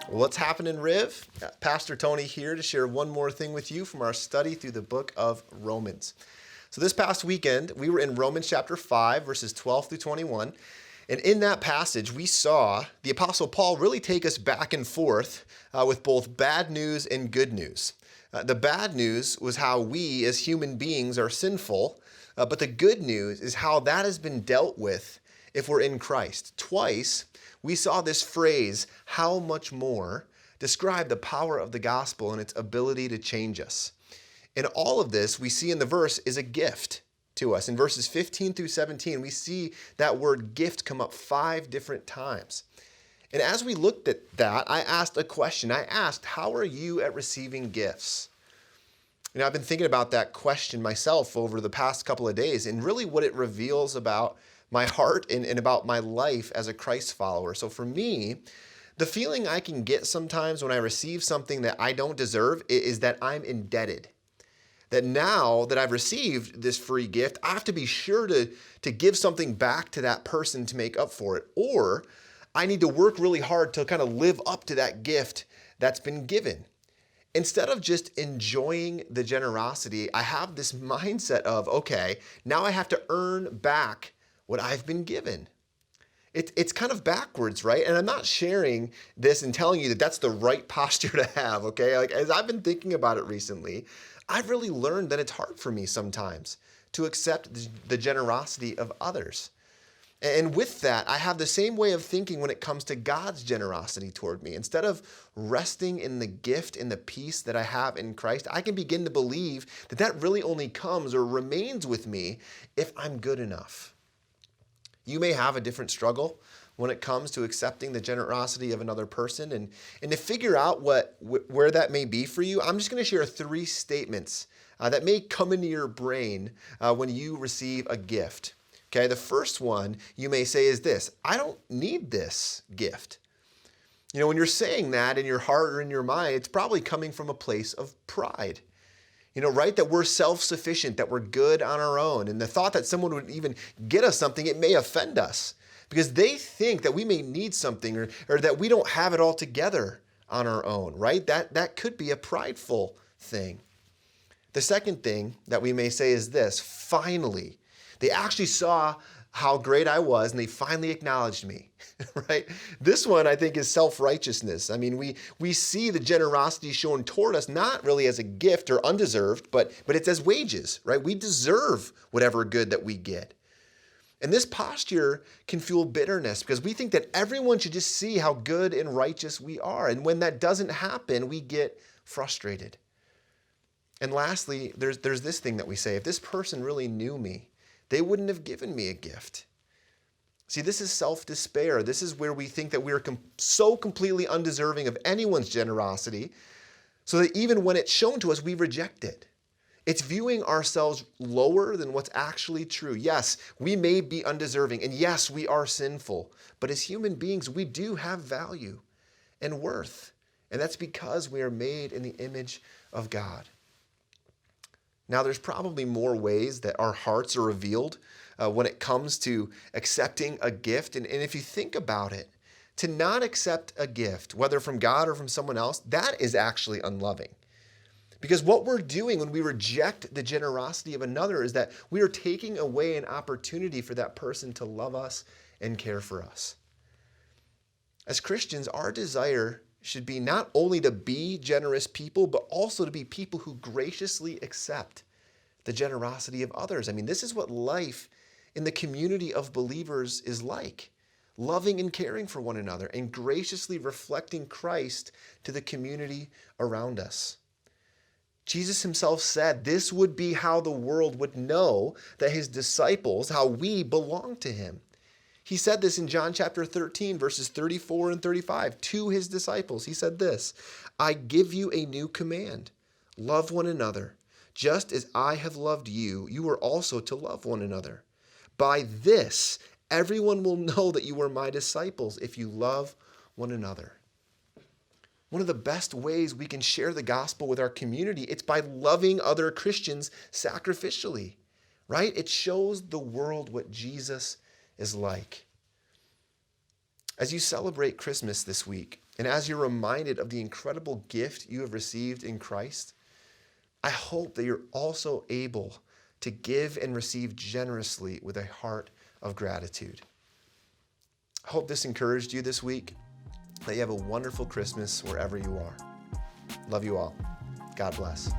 What's happening, Riv? Pastor Tony here to share one more thing with you from our study through the book of Romans. So this past weekend, we were in Romans chapter 5, verses 12 through 21. And in that passage, we saw the Apostle Paul really take us back and forth with both bad news and good news. The bad news was how we as human beings are sinful, but the good news is how that has been dealt with if we're in Christ. Twice, we saw this phrase, how much more, describe the power of the gospel and its ability to change us. And all of this we see in the verse is a gift to us. In verses 15 through 17, we see that word gift come up 5 different times. And as we looked at that, I asked a question. I asked, how are you at receiving gifts? I've been thinking about that question myself over the past couple of days and really what it reveals about my heart and about my life as a Christ follower. So for me, the feeling I can get sometimes when I receive something that I don't deserve is that I'm indebted. That now that I've received this free gift, I have to be sure to give something back to that person to make up for it. Or I need to work really hard to kind of live up to that gift that's been given. Instead of just enjoying the generosity, I have this mindset of, okay, now I have to earn back what I've been given. It's kind of backwards, right? And I'm not sharing this and telling you that that's the right posture to have, okay? Like as I've been thinking about it recently, I've really learned that it's hard for me sometimes to accept the generosity of others. And with that, I have the same way of thinking when it comes to God's generosity toward me. Instead of resting in the gift and the peace that I have in Christ, I can begin to believe that that really only comes or remains with me if I'm good enough. You may have a different struggle when it comes to accepting the generosity of another person. And to figure out where that may be for you, I'm just going to share 3 statements that may come into your brain when you receive a gift. Okay, the first one you may say is this: I don't need this gift. When you're saying that in your heart or in your mind, it's probably coming from a place of pride. Right? That we're self-sufficient, that we're good on our own. And the thought that someone would even get us something, it may offend us because they think that we may need something or that we don't have it all together on our own, right? That could be a prideful thing. The second thing that we may say is this: finally, they actually saw how great I was and they finally acknowledged me, right? This one I think is self-righteousness. I mean, we see the generosity shown toward us not really as a gift or undeserved, but it's as wages, right? We deserve whatever good that we get. And this posture can fuel bitterness because we think that everyone should just see how good and righteous we are. And when that doesn't happen, we get frustrated. And lastly, there's this thing that we say: if this person really knew me, they wouldn't have given me a gift. See, this is self-despair. This is where we think that we're so completely undeserving of anyone's generosity, so that even when it's shown to us, we reject it. It's viewing ourselves lower than what's actually true. Yes, we may be undeserving, and yes, we are sinful, but as human beings, we do have value and worth, and that's because we are made in the image of God. Now, there's probably more ways that our hearts are revealed when it comes to accepting a gift. And if you think about it, to not accept a gift, whether from God or from someone else, that is actually unloving. Because what we're doing when we reject the generosity of another is that we are taking away an opportunity for that person to love us and care for us. As Christians, our desire should be not only to be generous people, but also to be people who graciously accept the generosity of others. I mean, this is what life in the community of believers is like: loving and caring for one another and graciously reflecting Christ to the community around us. Jesus himself said this would be how the world would know that his disciples, how we belong to him. He said this in John chapter 13, verses 34 and 35 to his disciples. He said this: I give you a new command. Love one another. Just as I have loved you, you are also to love one another. By this, everyone will know that you are my disciples if you love one another. One of the best ways we can share the gospel with our community, it's by loving other Christians sacrificially. right? It shows the world what Jesus is like. As you celebrate Christmas this week, and as you're reminded of the incredible gift you have received in Christ, I hope that you're also able to give and receive generously with a heart of gratitude. I hope this encouraged you this week, that you have a wonderful Christmas wherever you are. Love you all. God bless.